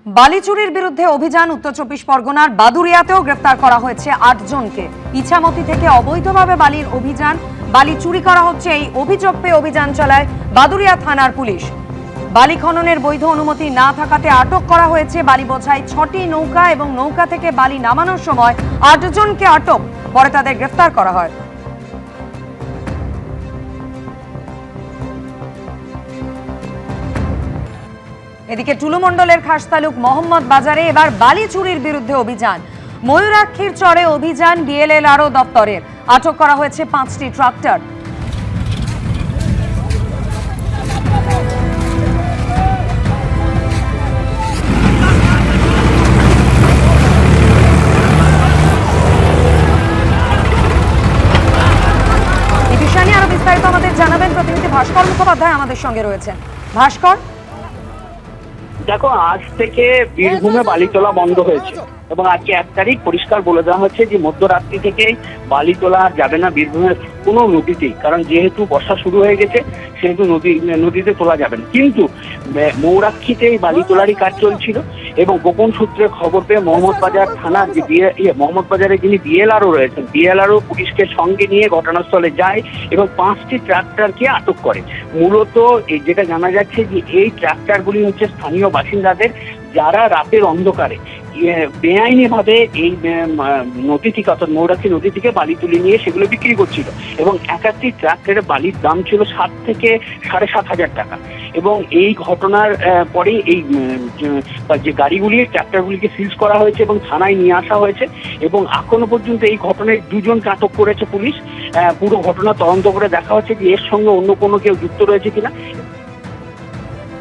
বালি চুরির বিরুদ্ধে অভিযান উত্তর চব্বিশ পরগনার বাদুরিয়াতেও গ্রেফতার করা হয়েছে ৮ জনকে। ইছামতি থেকে অবৈধভাবে বালির অভিযান, বালি চুরি করা হচ্ছে এই অভিযোগ পেয়ে অভিযান চালায় বাদুরিয়া থানার পুলিশ। বালি খননের বৈধ অনুমতি না থাকাতে আটক করা হয়েছে বালি বোঝাই ৬টি নৌকা এবং নৌকা থেকে বালি নামানোর সময় ৮ জনকে আটক, পরে তাদের গ্রেফতার করা হয়। এদিকে টুলুমণ্ডলের খাসতালুক মোহাম্মদ বাজারে এবার বালি চুরির বিরুদ্ধে অভিযান। ময়ূরাক্ষীর চরে অভিযান ডিএলআরও দপ্তরের। আটক করা হয়েছে 5টি ট্রাক্টর। এই বিষয় নিয়ে আরো বিস্তারিত আমাদের জানাবেন প্রতিনিধি ভাস্কর মুখোপাধ্যায় আমাদের সঙ্গে রয়েছেন। ভাস্কর, দেখো, আজ থেকে বীরভূমে বালি তোলা বন্ধ হয়েছে এবং আজকে 1 তারিখ পরিষ্কার বলে দেওয়া হচ্ছে যে মধ্যরাত্রি থেকে বালি তোলা যাবে না বীরভূমের কোনো নদীতেই, কারণ যেহেতু বর্ষা শুরু হয়ে গেছে সেহেতু নদীতে তোলা যাবে না। কিন্তু ময়ূরাক্ষীতে এই বালি তোলারই কাজ চলছিল এবং গোপন সূত্রে খবর পেয়ে মোহাম্মদবাজার থানার যে মোহাম্মদবাজারে যিনি ডিএলআরও রয়েছেন, ডিএলআরও পুলিশকে সঙ্গে নিয়ে ঘটনাস্থলে যায় এবং 5টি ট্রাক্টরকে আটক করে। মূলত যেটা জানা যাচ্ছে যে এই ট্রাক্টরগুলি হচ্ছে স্থানীয় বাসিন্দাদের, যারা রাতের অন্ধকারে বেআইনি ভাবে এই নদী থেকে অর্থাৎ ময়ূরাক্ষী নদী থেকে বালি তুলে নিয়ে সেগুলো বিক্রি করছিল এবং এক একটি ট্রাক্টরের বালির দাম ছিল 7 থেকে 7,500 টাকা। এবং এই ঘটনার পরে এই যে গাড়িগুলি ট্রাক্টরগুলিকে সিজ করা হয়েছে এবং থানায় নিয়ে আসা হয়েছে এবং এখনো পর্যন্ত এই ঘটনায় 2 জনকে আটক করেছে পুলিশ। পুরো ঘটনা তদন্ত করে দেখা হচ্ছে যে এর সঙ্গে অন্য কোনো কেউ যুক্ত রয়েছে কিনা।